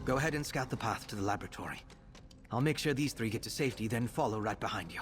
Go ahead and scout the path to the laboratory. I'll make sure these three get to safety, then follow right behind you.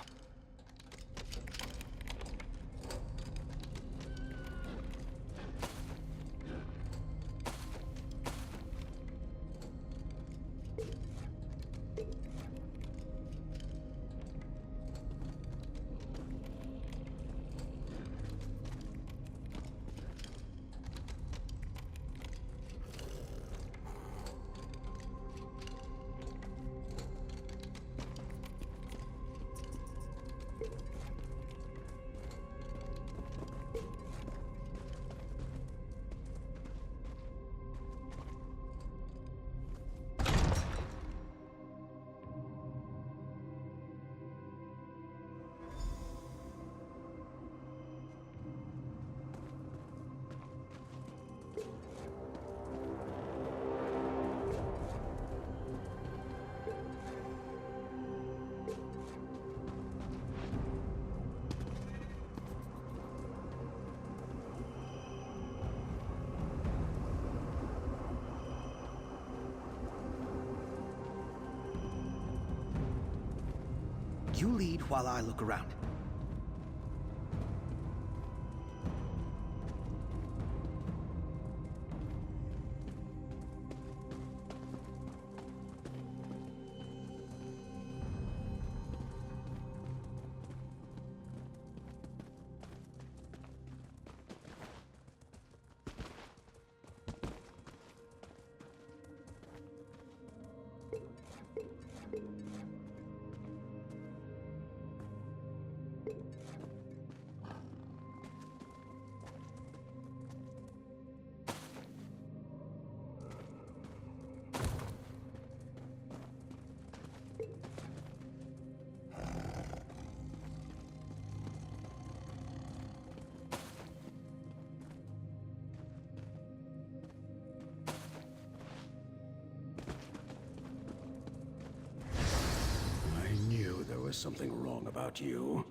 You lead while I look around. There's something wrong about you.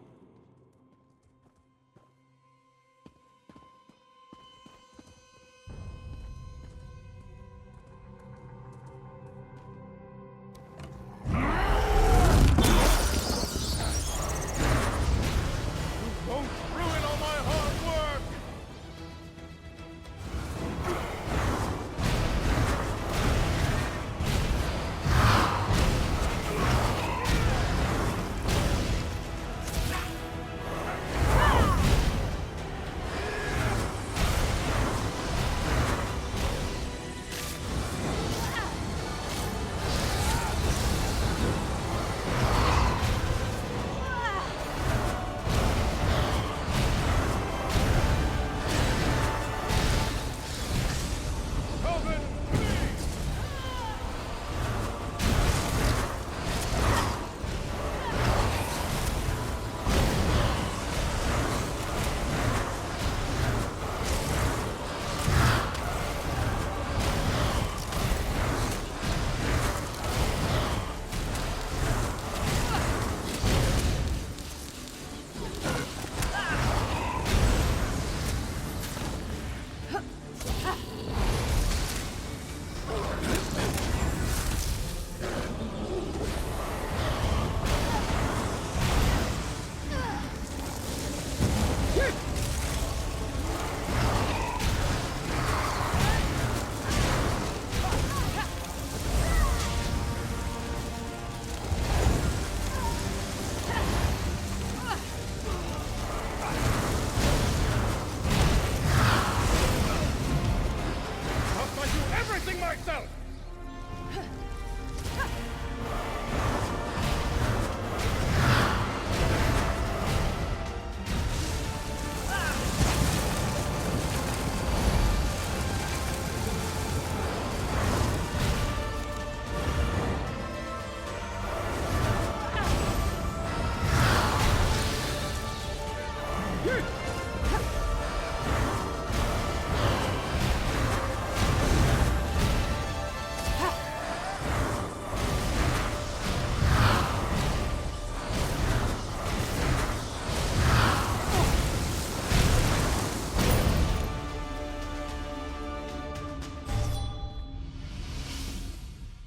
sacrificing myself!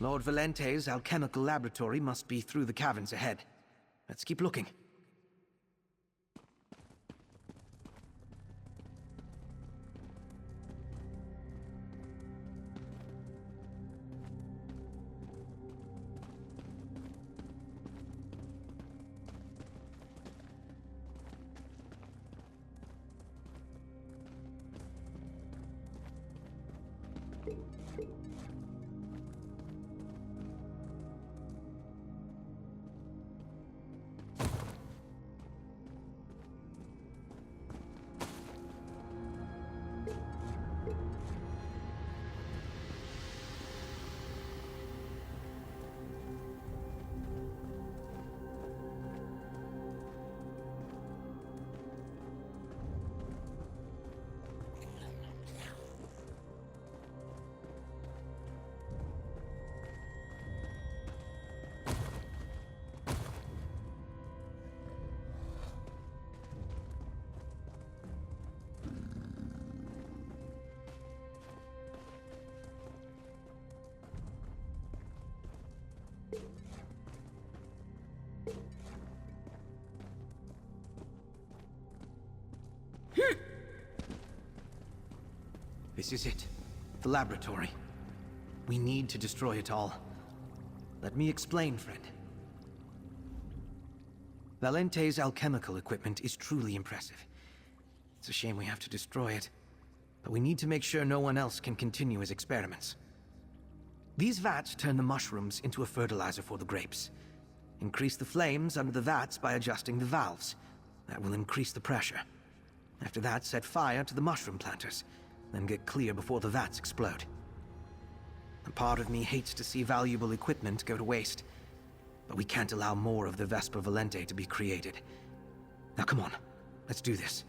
Lord Valente's alchemical laboratory must be through the caverns ahead. Let's keep looking. This is it. The laboratory. We need to destroy it all. Let me explain, friend. Valente's alchemical equipment is truly impressive. It's a shame we have to destroy it, but we need to make sure no one else can continue his experiments. These vats turn the mushrooms into a fertilizer for the grapes. Increase the flames under the vats by adjusting the valves. That will increase the pressure. After that, set fire to the mushroom planters, then get clear before the vats explode. A part of me hates to see valuable equipment go to waste, but we can't allow more of the Vesper Valente to be created. Now come on, let's do this.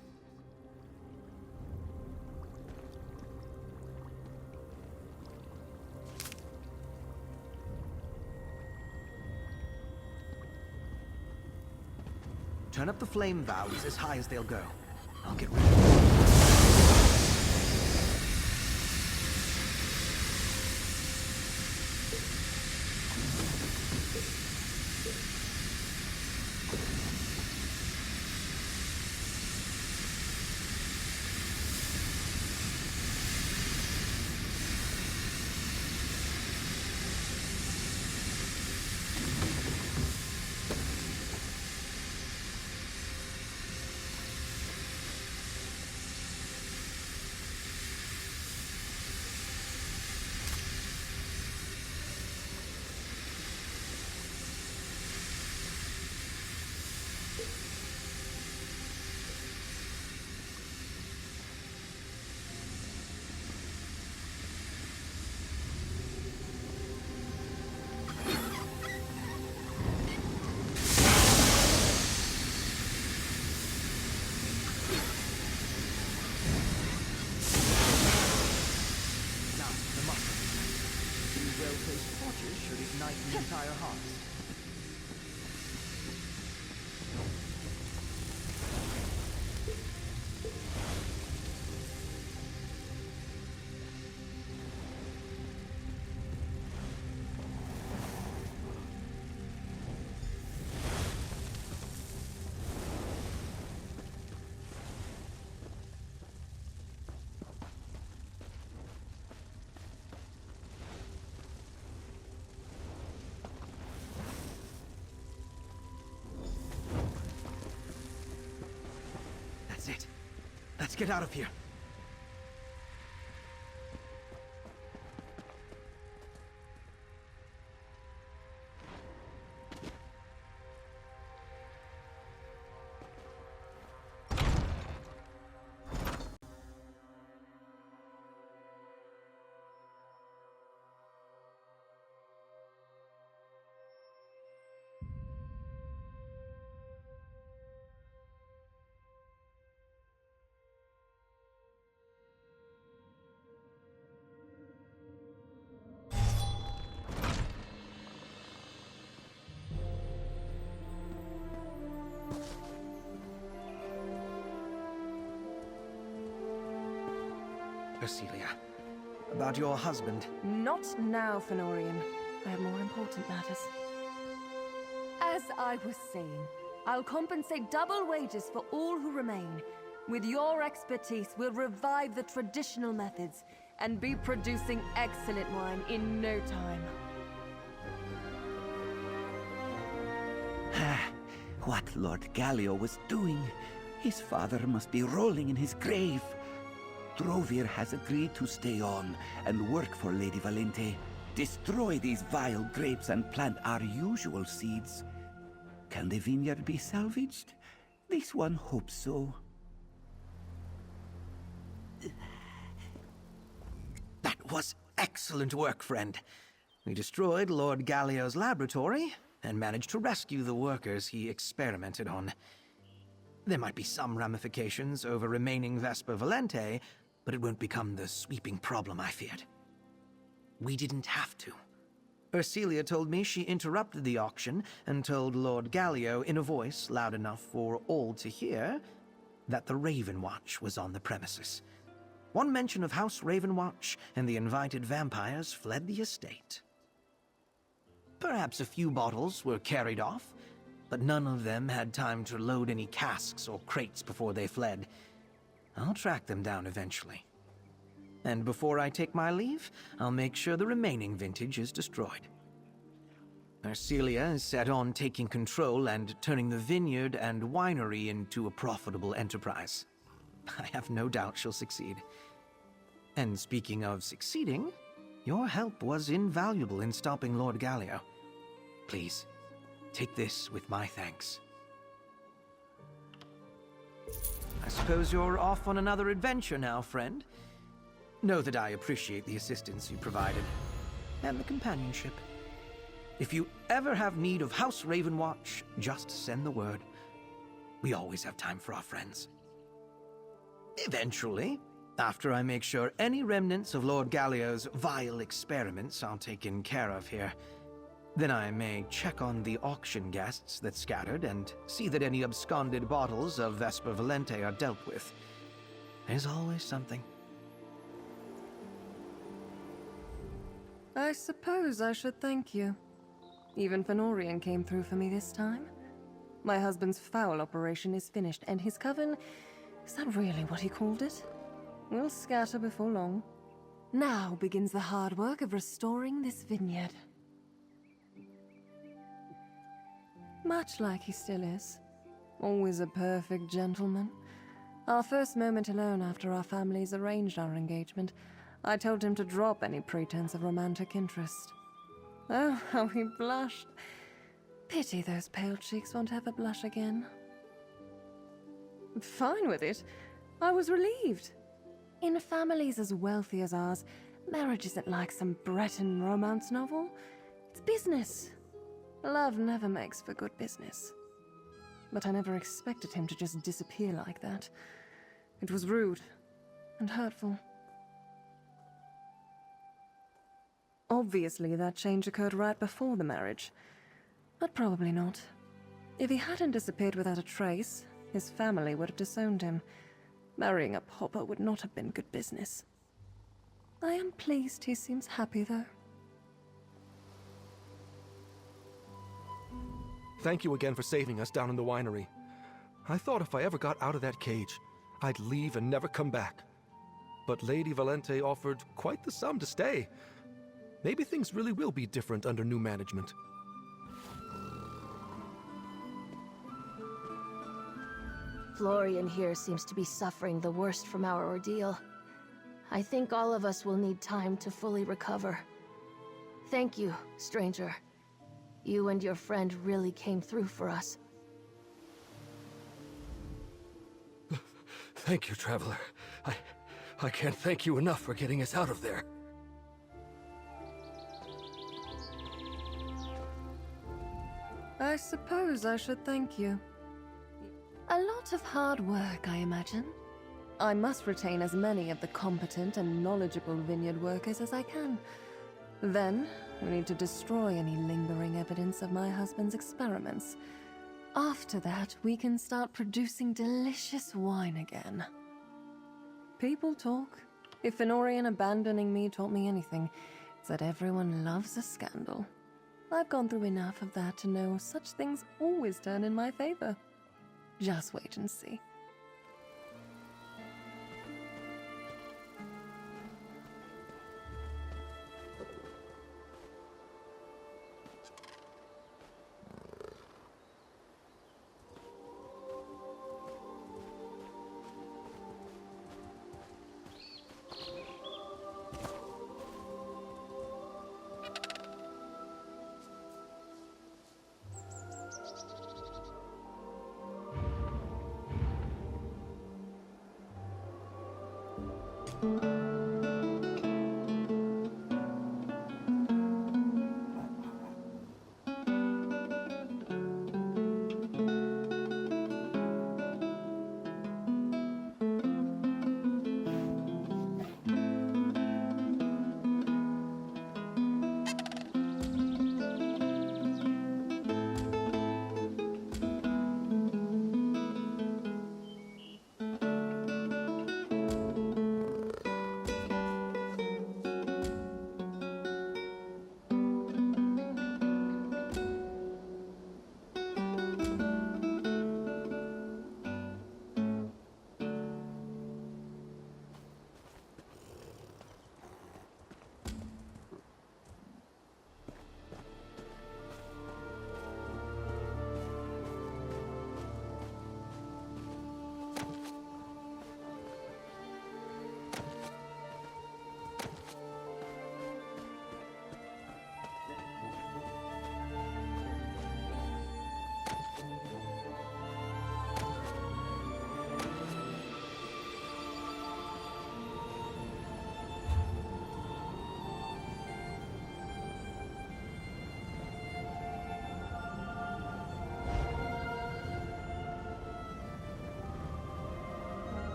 Turn up the flame valves as high as they'll go. I'll get rid of them. Should ignite the entire harvest. That's it. Let's get out of here. Ercilia. About your husband. Not now, Fenorian. I have more important matters. As I was saying, I'll compensate double wages for all who remain. With your expertise, we'll revive the traditional methods and be producing excellent wine in no time. What Lord Gallio was doing, his father must be rolling in his grave. Drovir has agreed to stay on and work for Lady Valente. Destroy these vile grapes and plant our usual seeds. Can the vineyard be salvaged? This one hopes so. That was excellent work, friend. We destroyed Lord Gallio's laboratory and managed to rescue the workers he experimented on. There might be some ramifications over remaining Vesper Valente, but it won't become the sweeping problem I feared. We didn't have to. Ercilia told me she interrupted the auction and told Lord Gallio in a voice loud enough for all to hear that the Raven Watch was on the premises. One mention of House Ravenwatch and the invited vampires fled the estate. Perhaps a few bottles were carried off, but none of them had time to load any casks or crates before they fled. I'll track them down eventually. And before I take my leave, I'll make sure the remaining vintage is destroyed. Ercilia is set on taking control and turning the vineyard and winery into a profitable enterprise. I have no doubt she'll succeed. And speaking of succeeding, your help was invaluable in stopping Lord Gallio. Please, take this with my thanks. I suppose you're off on another adventure now, friend. Know that I appreciate the assistance you provided, and the companionship. If you ever have need of House Ravenwatch, just send the word. We always have time for our friends. Eventually, after I make sure any remnants of Lord Gallio's vile experiments are taken care of here, then I may check on the auction guests that scattered and see that any absconded bottles of Vesper Valente are dealt with. There's always something. I suppose I should thank you. Even Fenorian came through for me this time. My husband's foul operation is finished, and his coven, is that really what he called it? Will scatter before long. Now begins the hard work of restoring this vineyard. Much like he still is. Always a perfect gentleman. Our first moment alone after our families arranged our engagement, I told him to drop any pretense of romantic interest. Oh, how he blushed. Pity those pale cheeks won't ever blush again. Fine with it. I was relieved. In families as wealthy as ours, marriage isn't like some Breton romance novel. It's business. Love never makes for good business. But I never expected him to just disappear like that. It was rude and hurtful. Obviously, that change occurred right before the marriage. But probably not. If he hadn't disappeared without a trace, his family would have disowned him. Marrying a pauper would not have been good business. I am pleased he seems happy, though. Thank you again for saving us down in the winery. I thought if I ever got out of that cage, I'd leave and never come back. But Lady Valente offered quite the sum to stay. Maybe things really will be different under new management. Florian here seems to be suffering the worst from our ordeal. I think all of us will need time to fully recover. Thank you, stranger. You and your friend really came through for us. Thank you, Traveler. I can't thank you enough for getting us out of there. I suppose I should thank you. A lot of hard work, I imagine. I must retain as many of the competent and knowledgeable vineyard workers as I can. Then, we need to destroy any lingering evidence of my husband's experiments. After that, we can start producing delicious wine again. People talk. If Fenorian abandoning me taught me anything, it's that everyone loves a scandal. I've gone through enough of that to know such things always turn in my favor. Just wait and see.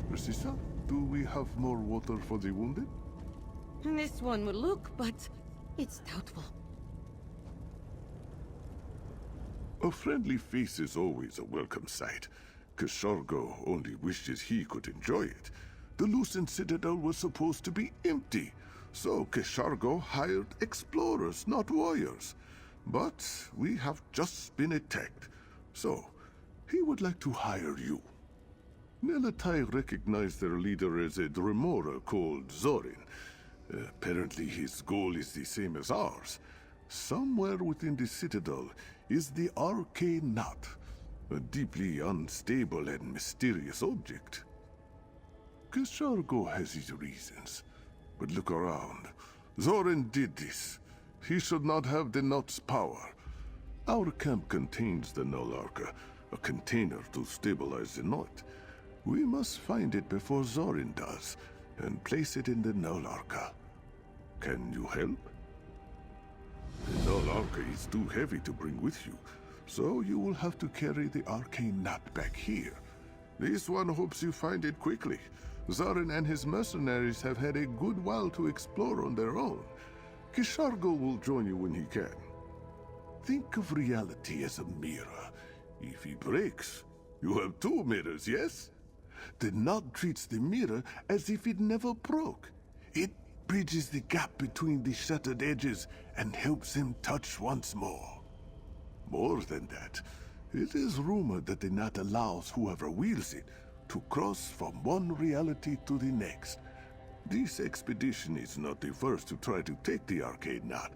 Narcissa, do we have more water for the wounded? This one will look, but it's doubtful. A friendly face is always a welcome sight. Kishargo only wishes he could enjoy it. The Lucent Citadel was supposed to be empty, so Kishargo hired explorers, not warriors. But we have just been attacked, so he would like to hire you. Nelatai recognized their leader as a Dremora called Zorin. Apparently his goal is the same as ours. Somewhere within the Citadel is the Arcane Knot, a deeply unstable and mysterious object. Kishargo has his reasons, but look around. Zorin did this. He should not have the knot's power. Our camp contains the Null Arca, a container to stabilize the knot. We must find it before Zorin does, and place it in the Null Arca. Can you help? The Null Arca is too heavy to bring with you, so you will have to carry the arcane knot back here. This one hopes you find it quickly. Zorin and his mercenaries have had a good while to explore on their own. Kishargo will join you when he can. Think of reality as a mirror. If he breaks, you have two mirrors, yes? The knot treats the mirror as if it never broke. It bridges the gap between the shattered edges and helps him touch once more. More than that, it is rumored that the knot allows whoever wields it to cross from one reality to the next. This expedition is not the first to try to take the arcane knot,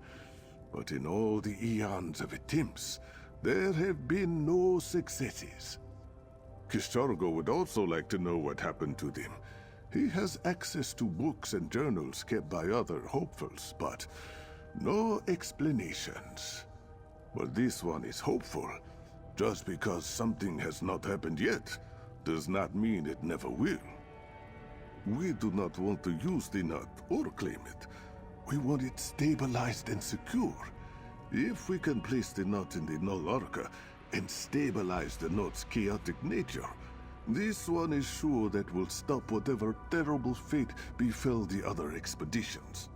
but in all the eons of attempts, there have been no successes. Kishargo would also like to know what happened to them. He has access to books and journals kept by other hopefuls, but no explanations. But this one is hopeful. Just because something has not happened yet does not mean it never will. We do not want to use the knot or claim it. We want it stabilized and secure. If we can place the knot in the Null Arca and stabilize the knot's chaotic nature, this one is sure that will stop whatever terrible fate befell the other expeditions.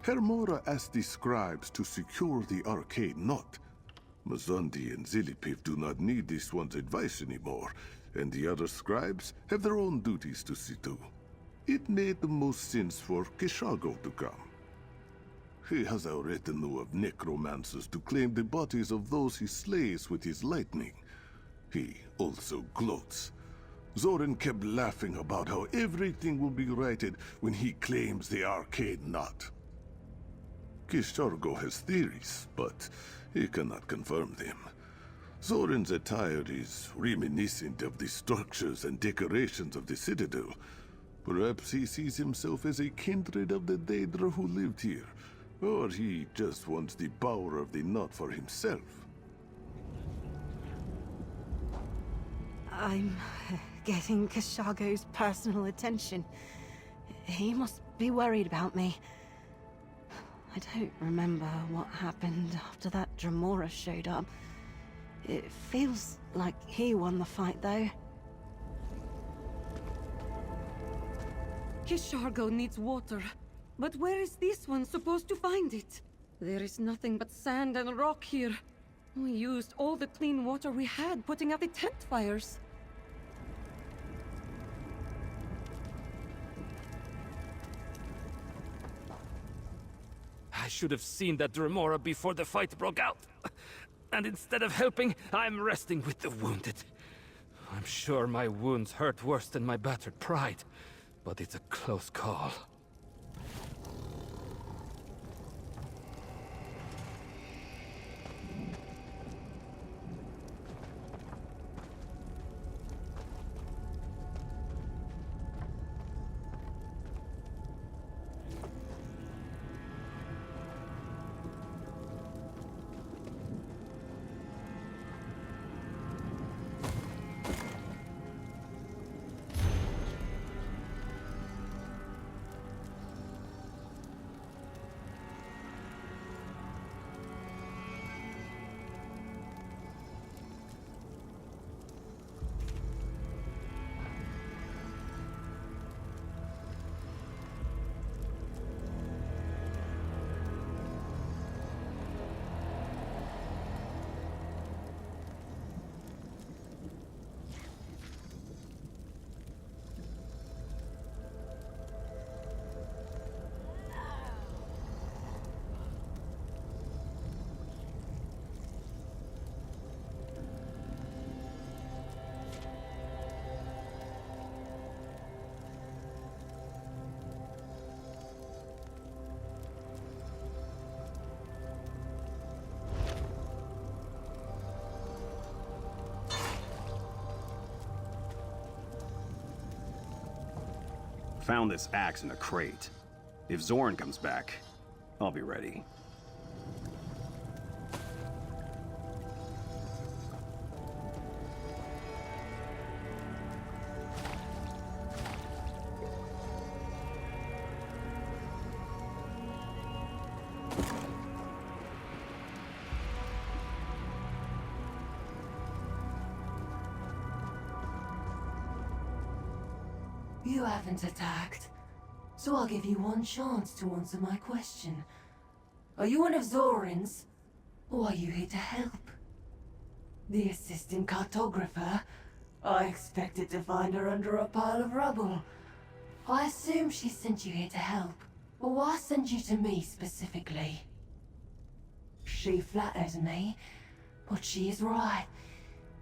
Hermora asked the scribes to secure the arcane knot. Mazundi and Zilipiv do not need this one's advice anymore, and the other scribes have their own duties to see to. It made the most sense for Kishargo to come. He has a retinue of necromancers to claim the bodies of those he slays with his lightning. He also gloats. Zorin kept laughing about how everything will be righted when he claims the arcane knot. Kishargo has theories, but he cannot confirm them. Zorin's attire is reminiscent of the structures and decorations of the Citadel. Perhaps he sees himself as a kindred of the Daedra who lived here, or he just wants the power of the knot for himself. I'm getting Kishargo's personal attention. He must be worried about me. I don't remember what happened after that Dremora showed up. It feels like he won the fight, though. Kishargo needs water. But where is this one supposed to find it? There is nothing but sand and rock here. We used all the clean water we had putting out the tent fires. I should have seen that Dremora before the fight broke out. And instead of helping, I'm resting with the wounded. I'm sure my wounds hurt worse than my battered pride, but it's a close call. Found this axe in a crate. If Zoran comes back, I'll be ready. You haven't attacked, so I'll give you one chance to answer my question. Are you one of Zoran's, or are you here to help? The assistant cartographer? I expected to find her under a pile of rubble. I assume she sent you here to help, but why send you to me specifically? She flatters me, but she is right.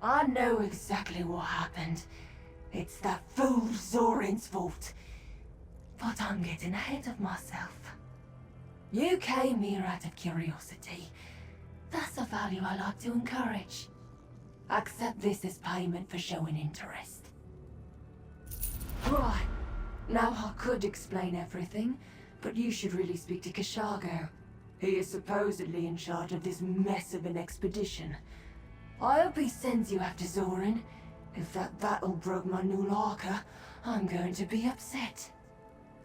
I know exactly what happened. It's that fool Zoran's fault. But I'm getting ahead of myself. You came here out of curiosity. That's a value I like to encourage. Accept this as payment for showing interest. Right. Now I could explain everything, but you should really speak to Kashago. He is supposedly in charge of this mess of an expedition. I hope he sends you after Zoran. If that battle broke my new Larker, I'm going to be upset.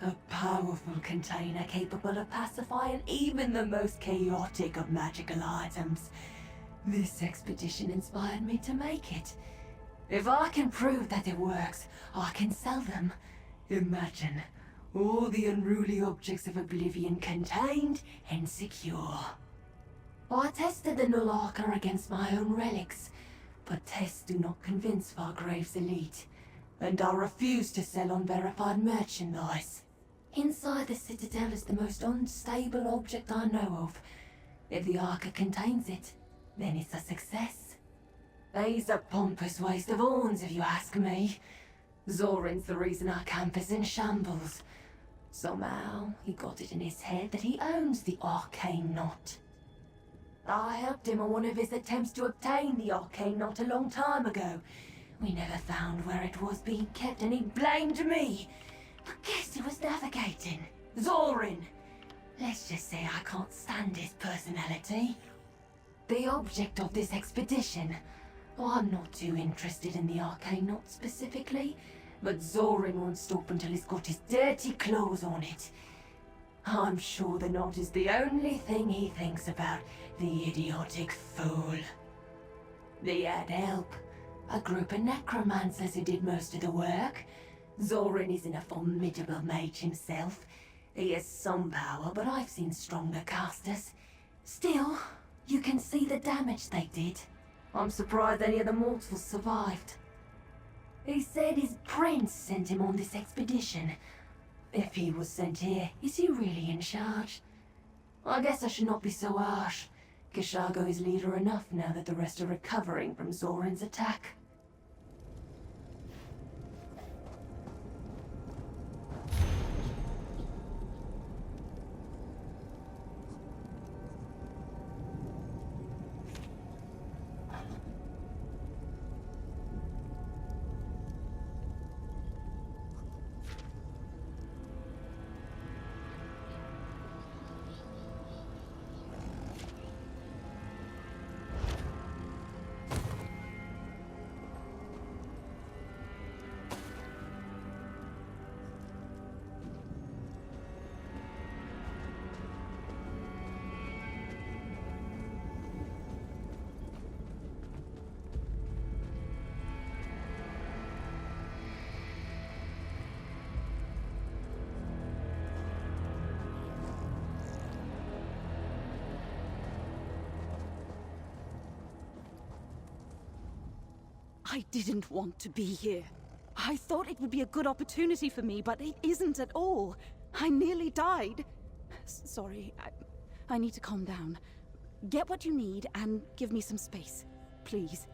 A powerful container capable of pacifying even the most chaotic of magical items. This expedition inspired me to make it. If I can prove that it works, I can sell them. Imagine all the unruly objects of oblivion contained and secure. I tested the Nullarker against my own relics, but tests do not convince Fargrave's elite, and I refuse to sell unverified merchandise. Inside the Citadel is the most unstable object I know of. If the Arca contains it, then it's a success. These are pompous waste of horns, if you ask me. Zoran's the reason our camp is in shambles. Somehow, he got it in his head that he owns the arcane knot. I helped him on one of his attempts to obtain the arcane knot a long time ago. We never found where it was being kept and he blamed me. But guess who was navigating? Zoran! Let's just say I can't stand his personality. The object of this expedition. I'm not too interested in the arcane knot specifically, but Zoran won't stop until he's got his dirty claws on it. I'm sure the knot is the only thing he thinks about, the idiotic fool. They had help. A group of necromancers who did most of the work. Zoran isn't a formidable mage himself. He has some power, but I've seen stronger casters. Still, you can see the damage they did. I'm surprised any of the mortals survived. He said his prince sent him on this expedition. If he was sent here, is he really in charge? I guess I should not be so harsh. Kashago is leader enough now that the rest are recovering from Zoran's attack. I didn't want to be here. I thought it would be a good opportunity for me, but it isn't at all. I nearly died. Sorry, I need to calm down. Get what you need and give me some space, please.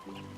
you.